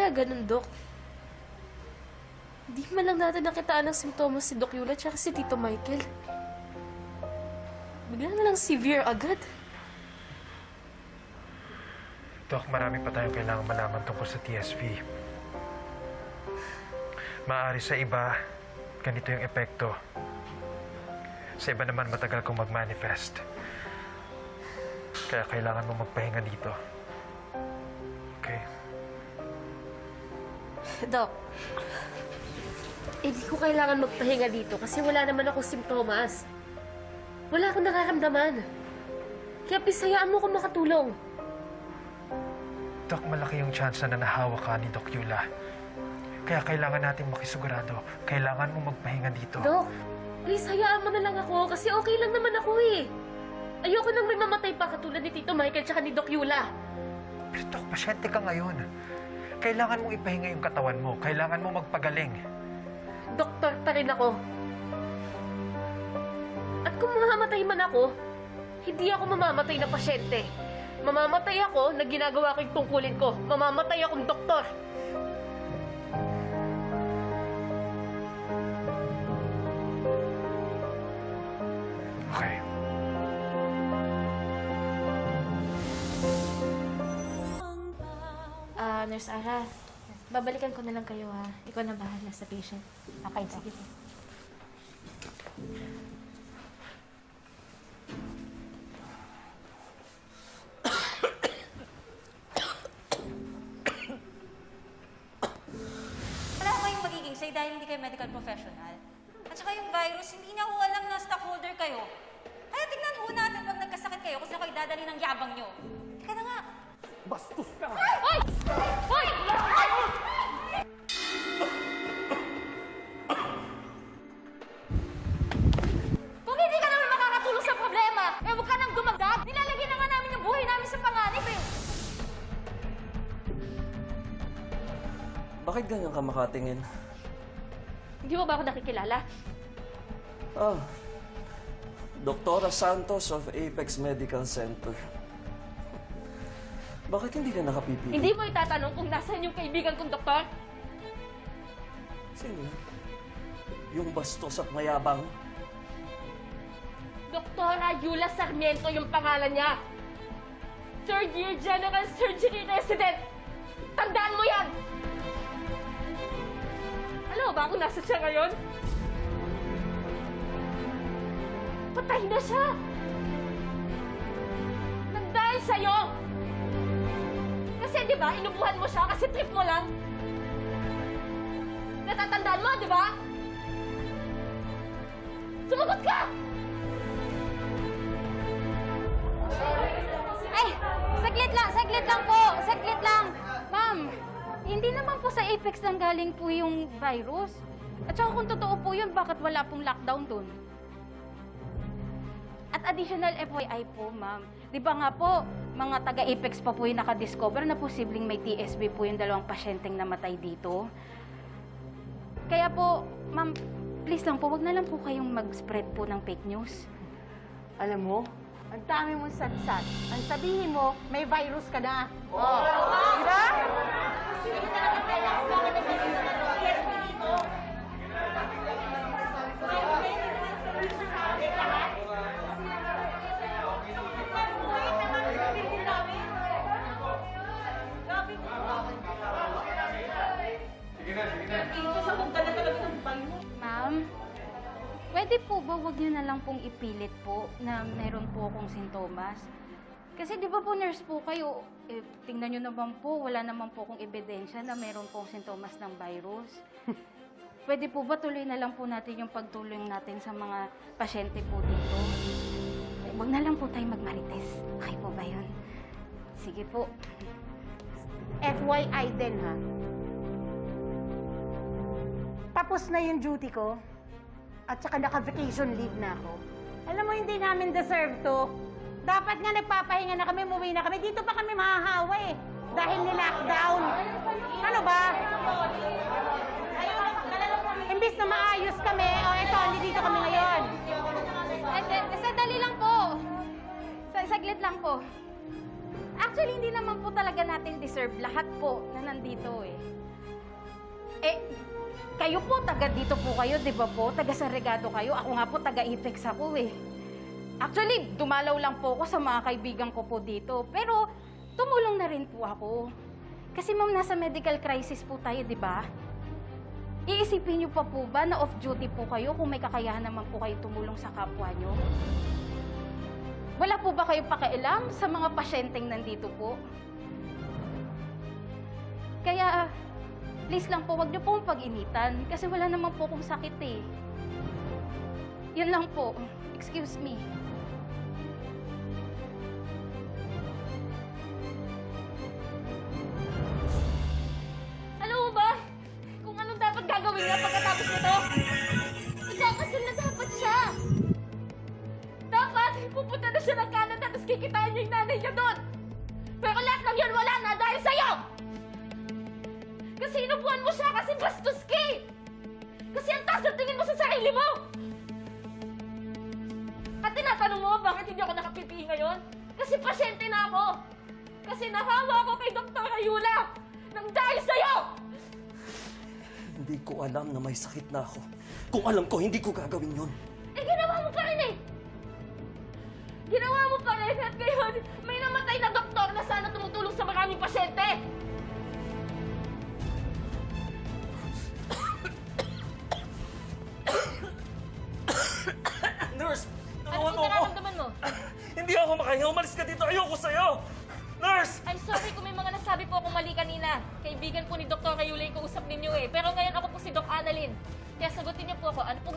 kaya ganun, Dok? Hindi man lang natin nakitaan ng simptomas si Doc Yula at si Tito Michael. Bigla na lang severe agad. Doc, marami pa tayong kailangang malaman tungkol sa TSV. Maaari sa iba, ganito yung epekto. Sa iba naman, matagal kong mag-manifest. Kaya kailangan mo magpahinga dito. Okay? Doc, hindi ko kailangan magpahinga dito kasi wala naman akong simptomas. Wala akong nakaramdaman. Kaya pisayaan mo ko makatulong. Doc, malaki yung chance na nahawa ka ni Doc Yula. Kaya kailangan natin makisigurado. Kailangan mo magpahinga dito. Doc, please hayaan mo na lang ako kasi okay lang naman ako eh. Ayoko nang may mamatay pa katulad ni Tito Michael tsaka ni Doc Yula. Pero Doc, pasyente ka ngayon. Kailangan mong ipahinga yung katawan mo. Kailangan mo magpagaling. Doktor pa rin ako. At kung mamamatay man ako, hindi ako mamamatay na pasyente. Mamamatay ako na ginagawa ko yung tungkulin ko. Mamamatay akong doktor. Okay. Nurse Ara, babalikan ko na lang kayo ha. Ikaw na bahala sa patient. Okay, Sige po. Wala kayong magiging say dahil hindi kayo medical professional. At saka yung virus, hindi niya ho alam na stockholder kayo. Kaya tingnan ho natin pag nagkasakit kayo kung saan kayo dadali ng yabang nyo. Teka na nga. Bastos ka! Hoy! Hoy! Kung hindi ka naman makakatulong sa problema, eh huwag ka nang dumagdag. Nilalagyan na nga namin yung buhay namin sa panganib eh. Bakit ganyan ka makatingin? Hindi mo ba ako nakikilala? Ah, Doktora Santos of Apex Medical Center. Bakit hindi ka nakapipili? Hindi mo itatanong kung nasaan yung kaibigan kong doktor? Sino? Yung bastos at mayabang? Doktora Yula Sarmiento yung pangalan niya. Third year general surgery resident. Tandaan mo yan! Alam mo ba kung nasa siya ngayon? Patay na siya! Nang dahil sa'yo! Kasi di ba, inubuhan mo siya kasi trip mo lang? Natatandaan mo, di ba? Sumagot ka! Ay! Saglit lang po! Saglit lang! Ma'am, hindi naman po sa Apex nang galing po yung virus. At saka kung totoo po yun, bakit wala pong lockdown dun? At additional FYI po, ma'am. Di ba nga po, mga taga-Apex pa po yung nakadiscover na posibleng may TSB po yung dalawang pasyenteng namatay dito. Kaya po, ma'am, please lang po, wag na lang po kayong mag-spread po ng fake news. Alam mo, ang dami mong satsat. Ang sabihin mo, may virus ka na. Oh. Diba? Ma'am, pwede po ba wag niyo na lang pong ipilit po na meron po akong sintomas? Kasi di ba po nurse po kayo, tingnan niyo naman po, wala naman po akong ebidensya na meron pong sintomas ng virus. Pwede po ba tuloy na lang po natin yung pagtulong natin sa mga pasyente po dito? Wag na lang po tayo magmarites. Okay po ba yun? Sige po. FYI din, ha? Tapos na yung duty ko. At saka naka-vacation leave na ako. Alam mo, hindi namin deserve to. Dapat nga nagpapahinga na kami, umuwi na kami. Dito pa kami mahahawa eh. Dahil ni-lockdown. Ano ba? Imbis na maayos kami, eto, dito kami ngayon. Sandali lang po. Saglit lang po. Actually, hindi naman po talaga natin deserve lahat po na nandito eh. Eh, kayo po, taga dito po kayo, di ba po? Taga San Regado kayo. Ako nga po, taga Apex ako eh. Actually, dumalaw lang po ako sa mga kaibigan ko po dito. Pero, tumulong na rin po ako. Kasi ma'am, nasa medical crisis po tayo, di ba? Iisipin niyo pa po ba na off-duty po kayo kung may kakayahan naman po kayo tumulong sa kapwa niyo? Wala po ba kayo pakialam sa mga pasyenteng nandito po? Kaya, please lang po, wag niyo pong pag-initan. Kasi wala naman po akong sakit eh. Yun lang po. Excuse me. Alam mo ba? Kung anong dapat gagawin niya pagkatapos nito? Ikakasal na dapat siya! Dapat, pupunta na siya ng Canada tapos kikitain niya yung nanay niya doon! Pero lahat ng yan wala na dahil sa'yo! Kasi inubuan mo siya kasi bastos ka eh! Kasi ang taas na tingin mo sa sarili mo! At tinatanong mo bakit hindi ako naka-PPE ngayon? Kasi pasyente na ako! Kasi nahawa ako kay Dr. Ayula! Nang dahil sa'yo! Hindi ko alam na may sakit na ako. Kung alam ko, hindi ko gagawin yun. Eh, ginawa mo pa rin eh! Ginawa mo pa rin at ngayon may namatay na doktor na sana tumutulong sa maraming pasyente! Nurse! Ano Tulungan yung mo ako! nararamdaman mo? Hindi ako makahinga. Umalis ka dito. Ayoko sa'yo! Nurse! I'm sorry kung may mga nasabi po akong mali kanina. Kaibigan po ni Dr. Ayula yung kausap ninyo eh. Pero ngayon ako po si Doc Annalyn. Kaya sagutin niyo po ako, ano po